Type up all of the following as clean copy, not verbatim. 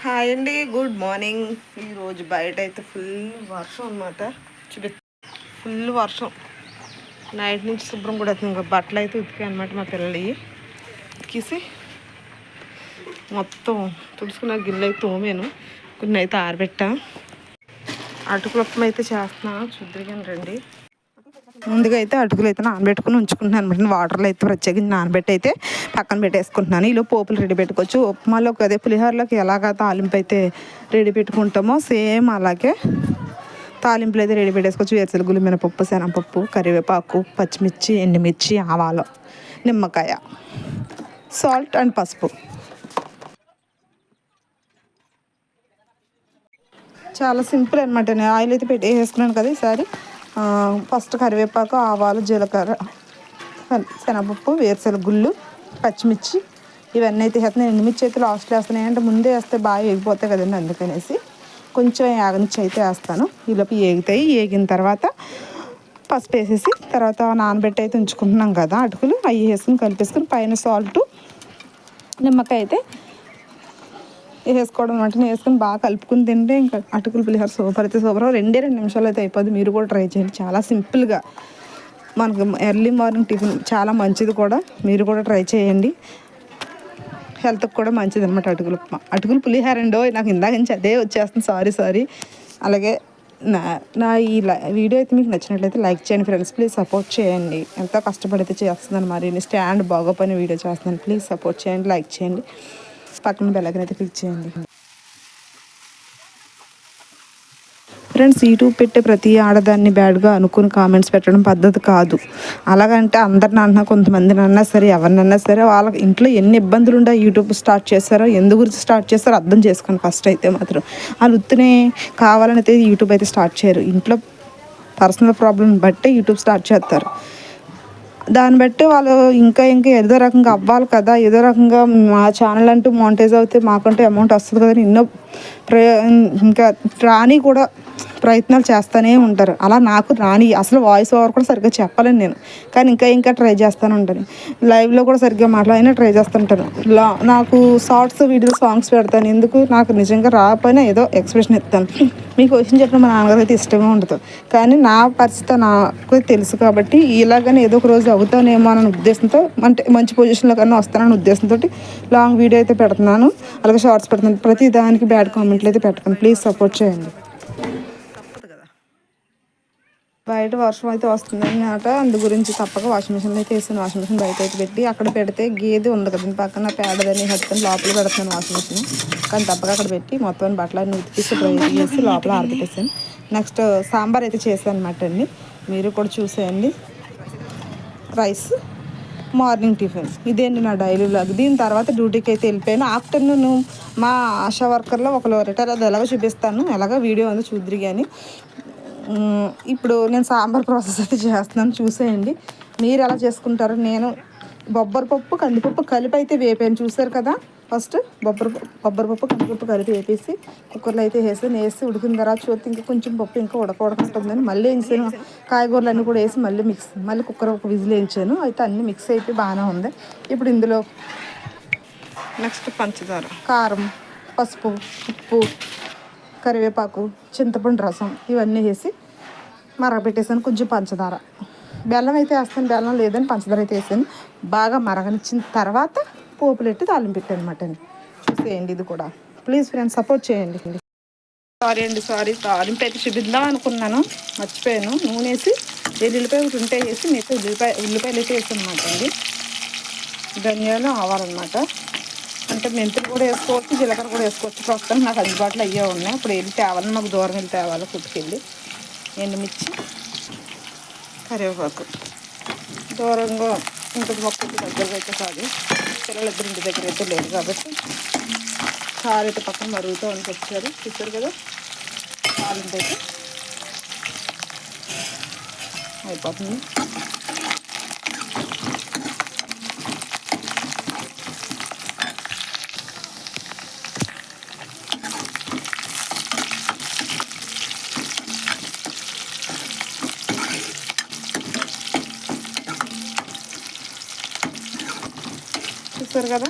Hi అండి, good morning. ఈరోజు బయట అయితే ఫుల్ వర్షం అనమాట. ఫుల్ వర్షం. నైట్ నుంచి శుభ్రం కూడా అవుతుంది. ఇంకా బట్టలు అయితే ఉతికాయి అనమాట. మా పిల్లలు ఉతికేసి మొత్తం తుడుచుకున్న గిన్నెలు అయితే తోమాను. కొన్ని అయితే ఆరబెట్టా. అటుకులప్పం అయితే చేస్తున్నా, చూద్దరిగాని రండి. ముందుగా అయితే అటుకులు అయితే నానబెట్టుకుని ఉంచుకుంటున్నాను అనమాట. వాటర్లో అయితే ప్రత్యేకించి నానబెట్టి అయితే పక్కన పెట్టేసుకుంటున్నాను. ఇలా పోపులు రెడీ పెట్టుకోవచ్చు. ఉప్మాలోకి అదే పులిహోరలోకి ఎలాగా తాలింపు అయితే రెడీ పెట్టుకుంటామో సేమ్ అలాగే తాలింపులు అయితే రెడీ పెట్టేసుకోవచ్చు. వేరుశనగలు, మినపప్పు, శనగపప్పు, కరివేపాకు, పచ్చిమిర్చి, ఎండుమిర్చి, ఆవాలు, నిమ్మకాయ, సాల్ట్ అండ్ పసుపు. చాలా సింపుల్ అనమాట. నేను ఆయిల్ అయితే వేసుకున్నాను కదా ఈసారి. ఫస్ట్ కరివేపాకు, ఆవాలు, జీలకర్ర, శనగపప్పు, వేరుశనగ గుళ్ళు, పచ్చిమిర్చి ఇవన్నీ అయితే వేస్తున్నాయి. ఎండుమిర్చి అయితే లాస్ట్లో వేస్తున్నాయి. అంటే ముందే వేస్తే బాగా వేగిపోతాయి కదండి, అందుకనేసి కొంచెం యాగనిచ్చి అయితే వేస్తాను. ఈలోపు ఏగుతాయి. ఏగిన తర్వాత పసుపు వేసేసి తర్వాత నానబెట్టి అయితే ఉంచుకుంటున్నాం కదా అటుకులు, అవి వేసుకుని కలిపేసుకుని పైన సాల్ట్, నిమ్మకాయ అయితే వేసుకోవడం అనమాట. వేసుకొని బాగా కలుపుకుని తింటే ఇంకా అటుకులు పులిహోర సూపర్ అయితే సూపర్. 2 నిమిషాలు అయితే అయిపోద్ది. మీరు కూడా ట్రై చేయండి. చాలా సింపుల్గా మనకు ఎర్లీ మార్నింగ్ టిఫిన్ చాలా మంచిది కూడా. మీరు కూడా ట్రై చేయండి. హెల్త్కి కూడా మంచిది అనమాట అటుకులు ఉప్మా. అటుకులు పులిహోర అండి. నాకు ఇందాక నుంచి అదే వచ్చేస్తుంది. సారీ. అలాగే నా ఈ వీడియో అయితే మీకు నచ్చినట్లయితే లైక్ చేయండి ఫ్రెండ్స్. ప్లీజ్ సపోర్ట్ చేయండి. ఎంతో కష్టపడితే చేస్తున్నాను. మరి స్టాండ్ బాగోపోయిన వీడియో చేస్తున్నాను. ప్లీజ్ సపోర్ట్ చేయండి, లైక్ చేయండి, పక్కన బెల్ ఐకాన్ అయితే క్లిక్ చేయండి ఫ్రెండ్స్. యూట్యూబ్ పెట్టే ప్రతి ఆడదాన్ని బ్యాడ్గా అనుకుని కామెంట్స్ పెట్టడం పద్ధతి కాదు. అలాగంటే అందరిని అన్నా, కొంతమందిని అన్నా సరే, ఎవరినన్నా సరే, వాళ్ళకి ఇంట్లో ఎన్ని ఇబ్బందులు ఉండే యూట్యూబ్ స్టార్ట్ చేస్తారో, ఎందు గురించి స్టార్ట్ చేస్తారో అర్థం చేసుకోండి ఫస్ట్ అయితే మాత్రం. వాళ్ళు ఉత్తినే కావాలని అయితే యూట్యూబ్ అయితే స్టార్ట్ చేయరు. ఇంట్లో పర్సనల్ ప్రాబ్లం బట్టే యూట్యూబ్ స్టార్ట్ చేస్తారు. దాన్ని బట్టి వాళ్ళు ఇంకా ఏదో రకంగా అవ్వాలి కదా, ఏదో రకంగా మా ఛానల్ అంటూ మానిటైజ్ అవుతే మాకంటూ అమౌంట్ వస్తుంది కదా, ఎన్నో ఇంకా రాని కూడా ప్రయత్నాలు చేస్తూనే ఉంటారు. అలా నాకు రాని అసలు వాయిస్ ఓవర్ కూడా సరిగ్గా చెప్పలేను నేను, కానీ ఇంకా ట్రై చేస్తూనే ఉంటాను. లైవ్లో కూడా సరిగ్గా మాట్లాడినా ట్రై చేస్తుంటాను. నాకు షార్ట్స్ వీడియోస్ సాంగ్స్ పెడతాను. ఎందుకు, నాకు నిజంగా రాకపోయినా ఏదో ఎక్స్ప్రెషన్ ఇస్తాను. మీకు క్వశ్చన్ చెప్పిన మా నాన్నగారు అయితే ఇష్టమే ఉండదు, కానీ నా పరిస్థితి నాకు తెలుసు కాబట్టి ఇలాగనే ఏదో ఒక రోజు అవుతానేమో అనే ఉద్దేశంతో, అంటే మంచి పొజిషన్లో కన్నా వస్తానని ఉద్దేశంతో లాంగ్ వీడియో అయితే పెడుతున్నాను. అలాగే షార్ట్స్ పెడుతున్నాను. ప్రతి దానికి బ్యాడ్ కామెంట్లు అయితే పెట్టకండి. ప్లీజ్ సపోర్ట్ చేయండి. తప్పదు కదా, బయట వర్షం అయితే వస్తుంది అన్నమాట. అందు గురించి తప్పక వాషింగ్ మిషన్లో అయితే వేసాను. వాషింగ్ మిషన్ బయట అయితే పెట్టి అక్కడ పెడితే గేదె ఉంది కదా పక్కన పేడదని హెట్టుకొని లోపల పెడుతున్నాను వాషింగ్ మిషన్. కానీ తప్పక అక్కడ పెట్టి మొత్తం బట్టలన్నీ ఉతికేసి డ్రై చేసి లోపల ఆరబెట్టేసాను. నెక్స్ట్ సాంబార్ అయితే చేశాను అనమాట అండి. మీరు కూడా చూసేయండి. రైస్, మార్నింగ్ టిఫిన్ ఇదేంటి నా డైలీ వ్లాగ్. దీని తర్వాత డ్యూటీకి అయితే వెళ్ళిపోయాను. ఆఫ్టర్నూన్ మా ఆశా వర్కర్లో ఒకరు రిటైర్ అది ఎలాగో చూపిస్తాను, ఎలాగో వీడియో ఉంది చూద్దరు. కానీ ఇప్పుడు నేను సాంబార్ ప్రాసెస్ అయితే చేస్తున్నాను, చూసేయండి. మీరు ఎలా చేసుకుంటారో. నేను బొబ్బరిపప్పు, కందిపప్పు కలిపి అయితే వేపాను, చూసారు కదా. ఫస్ట్ బొబ్బరిపప్పు, కందిపప్పు కలిపి వేపేసి కుక్కర్లో అయితే వేసి ఉడికిన తర్వాత చూస్తే ఇంకా కొంచెం పప్పు ఇంకా ఉడకుంటుందని మళ్ళీ వేసాను. కాయగూరలు అన్నీ కూడా వేసి మళ్ళీ కుక్కర్ ఒక విజిల్ వేయించాను. అయితే అన్నీ మిక్స్ అయిపోయి బాగానే ఉంది. ఇప్పుడు ఇందులో నెక్స్ట్ పంచదార, కారం, పసుపు, ఉప్పు, కరివేపాకు, చింతపండు రసం ఇవన్నీ వేసి మరగపెట్టేసాను. కొంచెం పంచదార, బెల్లం అయితే వేస్తాను. బెల్లం లేదని పంచదార అయితే వేసాను. బాగా మరగనిచ్చిన తర్వాత పోపులు పెట్టి తాలింపు పెట్టాను అనమాట అండి. చూసేయండి ఇది కూడా. ప్లీజ్ ఫ్రెండ్స్ సపోర్ట్ చేయండి. సారీ తాలింపు అయితే చూపిద్దాం అనుకున్నాను, మర్చిపోయాను. నూనె వేసి ఎల్లుల్లిపాయ ఉంటే వేసి మిగతా ఉల్లిపాయలు అయితే వేసాను అనమాట అండి. ధనియాలు, ఆవాలన్నమాట. అంటే మెంతులు కూడా వేసుకోవచ్చు, జీలకర్ర కూడా వేసుకోవచ్చు. ప్రస్తుతం నాకు అందుబాటులో అయ్యే ఉన్నాయి. ఇప్పుడు వెళ్ళి తేవాలి, మాకు దూరం వెళ్ళి తేవాలి కుట్టుకెళ్ళి. ఎండుమిర్చి, కరివేపాకు దూరంగా ఇంకొక మొక్కకి దగ్గరగా అయితే కాదు, పిల్లలిద్దరు ఇంటి దగ్గర అయితే లేదు కాబట్టి కారు అయితే పక్కన మరుగుతూ అని వచ్చారు, చూసారు కదా. తాలింపు అయితే అయిపోతుంది. చూసారు కదా,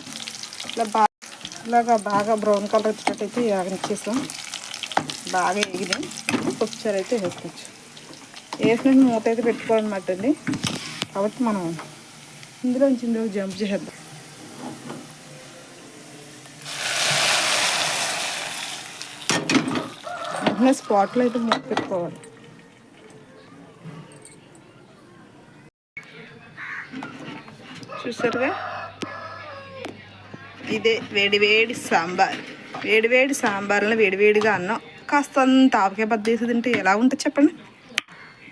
ఇలా ఇలాగా బాగా బ్రౌన్ కలర్ వచ్చేటట్టయితే వేగనిచ్చేసాం. బాగా ఎగిరి ఒకసారి అయితే వేసుకోవచ్చు. వేసినట్టు మూత అయితే పెట్టుకోవాలన్నమాట అండి. కాబట్టి మనం ఇందులో జంప్ చేద్దాం. వెంటనే స్పాట్లో అయితే మూత పెట్టుకోవాలి. చూసారుగా, ఇదే వేడివేడి సాంబార్. వేడివేడి సాంబార్లో వేడివేడిగా అన్నం కాస్తంత ఆవకాయ బద్ద వేసి తింటే ఎలా ఉంటుంది చెప్పండి,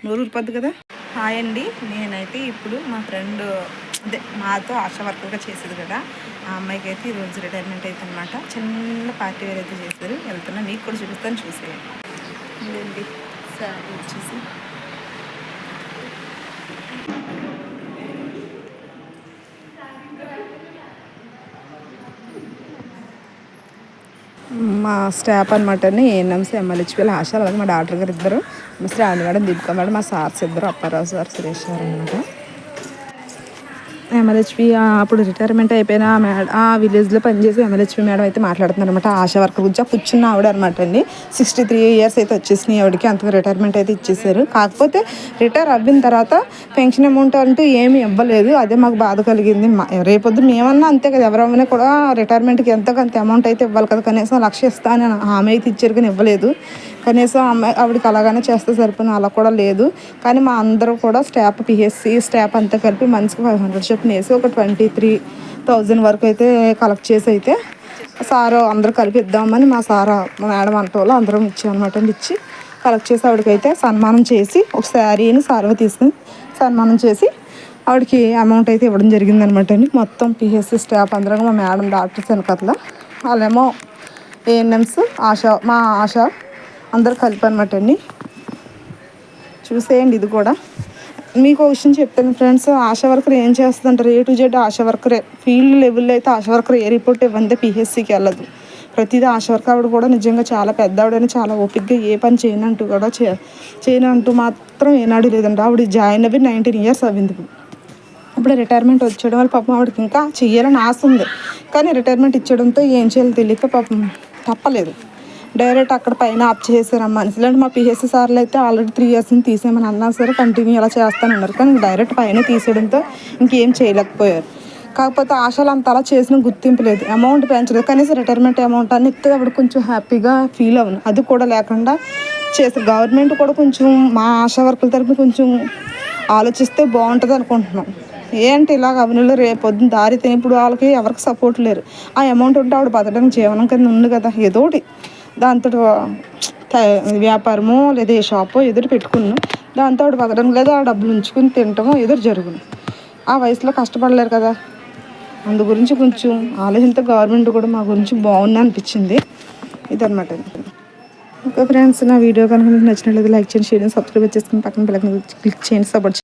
నోరు ఊరిపోద్ది కదా. హాయ్ అండి, నేనైతే ఇప్పుడు మా ఫ్రెండ్ అదే మాతో ఆశా వర్కర్గా చేసేది కదా, ఆ అమ్మాయికి అయితే ఈరోజు రిటైర్మెంట్ అయితే అనమాట. చిన్న పార్టీ వేర్ అయితే చేశారు. వెళ్తున్నా, మీకు కూడా చూపిస్తాను, చూసేయండి. ఇదండి శారీ వచ్చేసి మా స్టాఫ్ అనమాట అండి. ఏఎన్ఎంసీ ఎమ్మెల్యేలు ఆశ, అలాగే మా డాక్టర్ గారు ఇద్దరు, మా శ్రావణి మేడం, దీపిక మేడం, మా సార్స్ ఇద్దరు, అప్పారావు సార్, సురేష్ సార్ అనమాట. ఎమ్మెల్యేపీ అప్పుడు రిటైర్మెంట్ అయిపోయిన ఆ విలేజ్లో పనిచేసి ఎమ్మెల్యేపీ మేడం అయితే మాట్లాడుతున్నారు అనమాట. ఆశా వర్కర్ గురించి కూర్చున్న ఆవిడ అనమాట అండి. 63 years అయితే వచ్చేసినాయి ఆవిడకి. అంతగా రిటైర్మెంట్ అయితే ఇచ్చేసారు. కాకపోతే రిటైర్ అవ్విన తర్వాత పెన్షన్ అమౌంట్ అంటూ ఏమీ ఇవ్వలేదు. అదే మాకు బాధ కలిగింది. రేపొద్దు మేమన్నా అంతే కదా, ఎవరైనా కూడా రిటైర్మెంట్కి ఎంతో కొంత అమౌంట్ అయితే ఇవ్వాలి కదా. కనీసం 1,00,000 ఇస్తానని హామీ అయితే ఇచ్చారు కానీ ఇవ్వలేదు. కనీసం ఆవిడకి అలాగానే చేస్తే సరిపోయిన, అలా కూడా లేదు. కానీ మా అందరూ కూడా స్టాఫ్, పిహెచ్సి స్టాఫ్ అంతా కలిపి మనిషికి 500 చొప్పున వేసి ఒక 23,000 వరకు అయితే కలెక్ట్ చేసి అయితే సారు అందరూ కలిపి ఇద్దామని మా మేడం అంటోళ్ళు అందరం ఇచ్చామన్నమాట అండి. ఇచ్చి కలెక్ట్ చేసి ఆవిడకైతే సన్మానం చేసి ఒక శారీని సార్వ తీసుకుని సన్మానం చేసి ఆవిడకి అమౌంట్ అయితే ఇవ్వడం జరిగిందనమాట అండి. మొత్తం పిహెచ్సి స్టాఫ్ అందరం, మా మేడం డాక్టర్స్ వెనకట్ల వాళ్ళేమో ఏఎన్ఎంస్ మా ఆశ అందరూ కలిపి అనమాట అండి. చూసేయండి. ఇది కూడా మీకు విషయం చెప్తాను ఫ్రెండ్స్, ఆశా వర్కర్ ఏం చేస్తుందంటారు, A to Z ఆశా వర్కరే. ఫీల్డ్ లెవెల్లో అయితే ఆశా వర్కర్ ఏ రిపోర్ట్ ఇవ్వందే పిహెచ్సికి వెళ్ళదు. ప్రతిదీ ఆశా వర్కర్ ఆవిడ కూడా నిజంగా చాలా పెద్ద ఆవిడని, చాలా ఓపిక్గా ఏ పని చేయనంటూ కూడా చేయనంటూ మాత్రం ఏనాడు లేదండి. ఆవిడ జాయిన్ అవ్వి 19 years అవ్వింది. ఇప్పుడు రిటైర్మెంట్ వచ్చేయడం వల్ల పాపం ఆవిడకి ఇంకా చేయాలని ఆశ ఉంది. కానీ రిటైర్మెంట్ ఇచ్చడంతో ఏం చేయాలో తెలియక పాపం తప్పలేదు. డైరెక్ట్ అక్కడ పైన ఆప్ చేశారమ్మ మనిషి. ఇలాంటి మా పిహెచ్సి సార్లు అయితే ఆల్రెడీ 3 years తీసేయమని అన్నా సరే కంటిన్యూ ఇలా చేస్తానన్నారు. కానీ డైరెక్ట్ పైన తీసేయడంతో ఇంకేం చేయలేకపోయారు. కాకపోతే ఆశలు అంత అలా చేసిన గుర్తింపు లేదు, అమౌంట్ పెంచలేదు. కనీసం రిటైర్మెంట్ అమౌంట్ అని ఇస్తే అప్పుడు కొంచెం హ్యాపీగా ఫీల్ అవును. అది కూడా లేకుండా చేస్తారు. గవర్నమెంట్ కూడా కొంచెం మా ఆశా వర్కుల తరపున కొంచెం ఆలోచిస్తే బాగుంటుంది అనుకుంటున్నాం. ఏంటి ఇలాగ అవినీలో రేపొద్దున దారి తిని ఇప్పుడు వాళ్ళకి ఎవరికి సపోర్ట్ లేరు. ఆ అమౌంట్ ఉంటే ఆవిడ బతకడానికి జీవనం కింద ఉంది కదా, ఏదోటి దాంతో వ్యాపారమో లేదా ఏ షాపో ఎదురు పెట్టుకున్నాం, దాంతో ఆవిడ బతకడం లేదా ఆ డబ్బులు ఉంచుకుని తినటమో ఎదురు జరుగును. ఆ వయసులో కష్టపడలేరు కదా. అందు గురించి కొంచెం ఆలోచనతో గవర్నమెంట్ కూడా మా గురించి బాగుంది అనిపించింది. ఇదన్నమాట. ఓకే ఫ్రెండ్స్, నా వీడియో కనుక మీకు నచ్చినట్లయితే లైక్ చేయండి, షేర్ చేయండి, సబ్స్క్రైబ్ చేసుకుని పక్కన బెల్ ఐకాన్ క్లిక్ చేయండి, సపోర్ట్